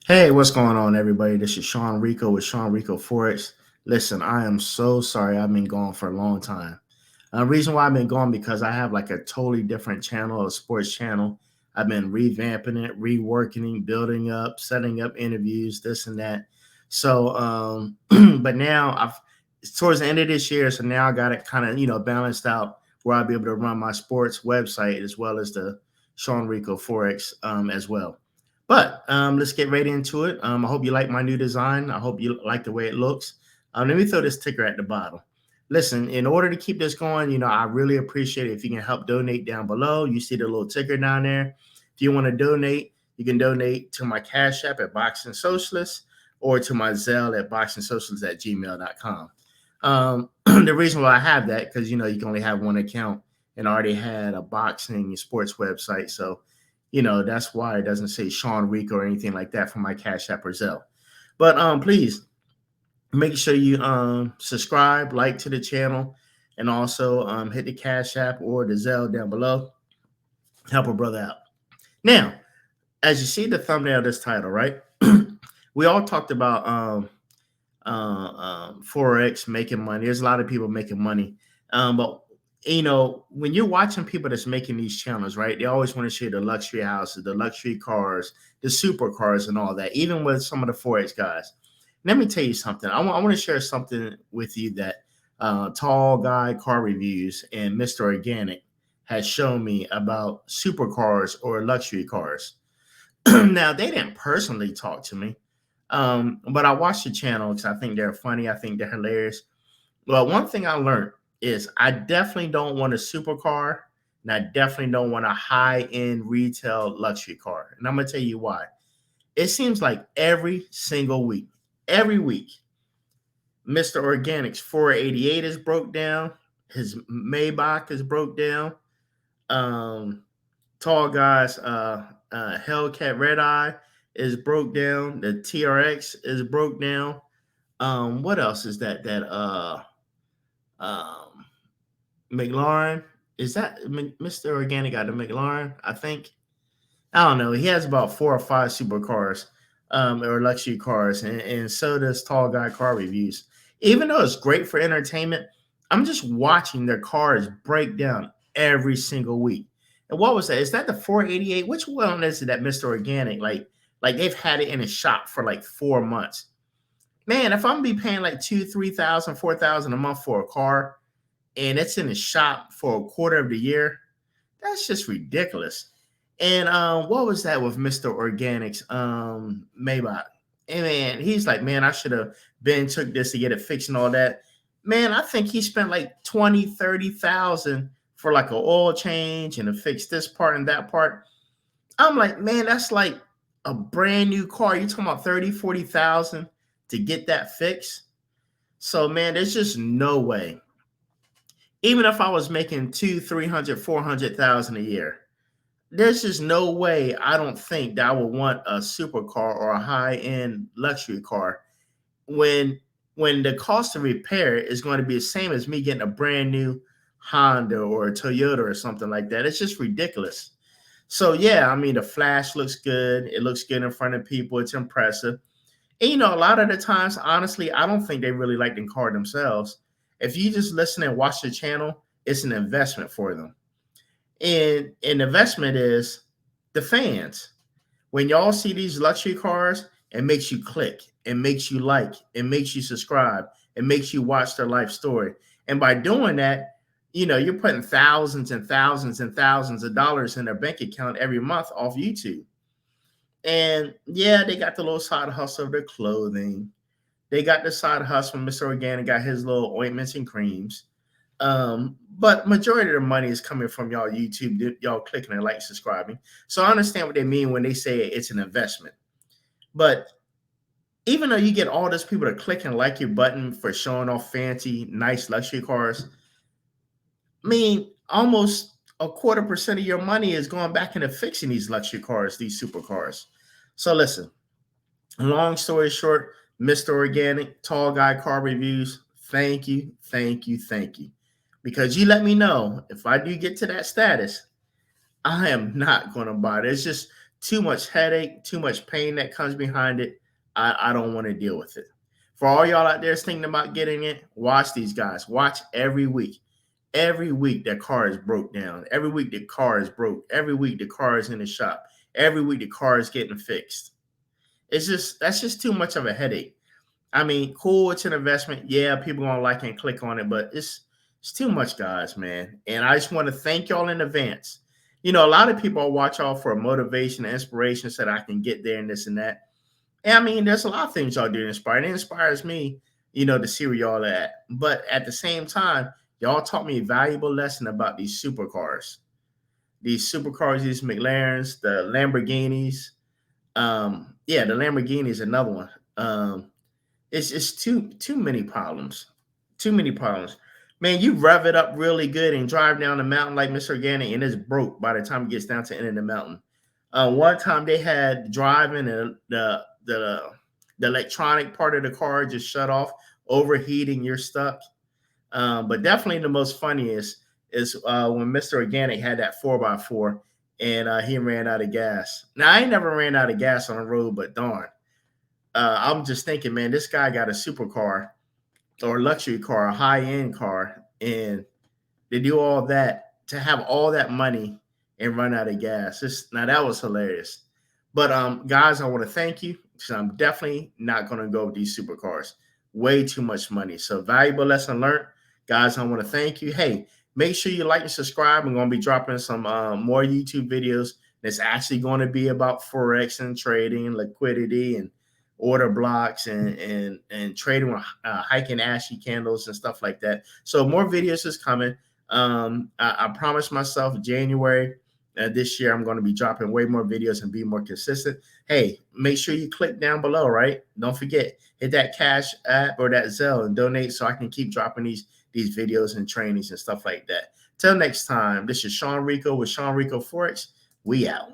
Hey, what's going on, everybody? This is Sean Rico with Sean Rico Forex. Listen, I am so sorry I've been gone for a long time. Reason why I've been gone because I have like a totally different channel, a sports channel. I've been revamping it, reworking it, building up, setting up interviews, this and that. But now I've it's towards the end of this year, so now I got it kind of balanced out where I'll be able to run my sports website as well as the Sean Rico Forex as well. But let's get right into it. I hope you like my new design. I hope you like the way it looks. Let me throw this ticker at the bottom. Listen, in order to keep this going, I really appreciate it if you can help donate down below. You see the little ticker down there. If you want to donate, you can donate to my Cash App at Boxing Socialist or to my Zelle at boxingsocialist@gmail.com. The reason why I have that, because, you can only have one account and I already had a boxing sports website. So, that's why it doesn't say Sean Rico or anything like that for my Cash App or Zelle. But please make sure you subscribe, like to the channel, and also hit the Cash App or the Zelle down below. Help a brother out. Now, as you see the thumbnail of this title, right? We all talked about Forex making money. There's a lot of people making money, but when you're watching people that's making these channels, right? They always want to share the luxury houses, the luxury cars, the supercars, and all that. Even with some of the Forex guys, let me tell you something. I want to share something with you that Tall Guy Car Reviews and Mr. Organic has shown me about supercars or luxury cars. Now, they didn't personally talk to me, but I watched the channel because I think they're funny. I think they're hilarious. Well, one thing I learned is I definitely don't want a supercar, and I definitely don't want a high-end retail luxury car. And I'm gonna tell you why. It seems like every week, Mr. Organic's 488 is broke down, his Maybach is broke down, um, Tall Guy's Hellcat Red Eye is broke down, the TRX is broke down. What else is that? Um McLaurin. Is that Mr. Organic got the McLaurin? I think. I don't know. He has about 4 or 5 supercars, or luxury cars, and so does Tall Guy Car Reviews. Even though it's great for entertainment, I'm just watching their cars break down every single week. And what was that? Is that the 488? Which one is it that Mr. Organic like they've had it in a shop for like 4 months? Man, if I'm gonna be paying like 2, 3 thousand, 4,000 a month for a car, and it's in the shop for a quarter of the year, that's just ridiculous. And what was that with Mr. Organics, Maybach? And man, he's like, man, I should have been took this to get it fixed and all that. Man, I think he spent like 20, 30,000 for like an oil change and to fix this part and that part. I'm like, man, that's like a brand new car. You're talking about 30, 40,000 to get that fixed. So man, there's just no way. Even if I was making 2, 300, 400,000 a year, there's just no way I don't think that I would want a supercar or a high-end luxury car when when the cost of repair is going to be the same as me getting a brand new Honda or a Toyota or something like that. It's just ridiculous. So yeah, I mean the flash looks good. It looks good in front of people. It's impressive. And a lot of the times, honestly, I don't think they really like the car themselves. If you just listen and watch the channel, it's an investment for them. And an investment is the fans. When y'all see these luxury cars, it makes you click, it makes you like, it makes you subscribe, it makes you watch their life story. And by doing that, you're putting thousands and thousands and thousands of dollars in their bank account every month off YouTube. And yeah, they got the little side hustle of their clothing. They got the side hustle. Mr. Organic got his little ointments and creams. But majority of the money is coming from y'all YouTube, y'all clicking and like, subscribing. So I understand what they mean when they say it's an investment. But even though you get all those people to click and like your button for showing off fancy, nice luxury cars, I mean, almost a quarter% of your money is going back into fixing these luxury cars, these supercars. So listen, long story short, Mr. Organic, Tall Guy Car Reviews, thank you, thank you, thank you. Because you let me know if I do get to that status, I am not going to buy it. It's just too much headache, too much pain that comes behind it. I don't want to deal with it. For all y'all out there thinking about getting it, watch these guys. Watch every week. Every week that car is broke down. Every week the car is broke. Every week the car is in the shop. Every week the car is getting fixed. That's just too much of a headache. I mean, cool, it's an investment. Yeah, people gonna like and click on it, but it's too much, guys, man. And I just want to thank y'all in advance. You know, a lot of people watch y'all for motivation and inspiration so that I can get there and this and that. And I mean, there's a lot of things y'all do to inspire. It inspires me, you know, to see where y'all at. But at the same time, y'all taught me a valuable lesson about these supercars. These supercars, these McLarens, the Lamborghinis. Yeah, the Lamborghini is another one. It's too many problems. Too many problems. Man, you rev it up really good and drive down the mountain like Mr. Organic, and it's broke by the time it gets down to the end of the mountain. One time they had driving and the electronic part of the car just shut off, overheating, you're stuck. But definitely the most funniest is when Mr. Organic had that 4x4 and he ran out of gas. Now I ain't never ran out of gas on the road, but darn, I'm just thinking, man, this guy got a supercar or luxury car, a high end car, and they do all that to have all that money and run out of gas. Now that was hilarious. But guys, I want to thank you because I'm definitely not going to go with these supercars. Way too much money. So valuable lesson learned, guys. I want to thank you. Hey, make sure you like and subscribe. I'm going to be dropping some more YouTube videos that's actually going to be about Forex and trading, liquidity, and order blocks and trading with hiking ashy candles and stuff like that. So more videos is coming. I promised myself January this year I'm going to be dropping way more videos and be more consistent. Hey, make sure you click down below, right? Don't forget, hit that Cash App or that Zelle and donate so I can keep dropping these videos and trainings and stuff like that. Till next time, this is Sean Rico with Sean Rico Forex. We out.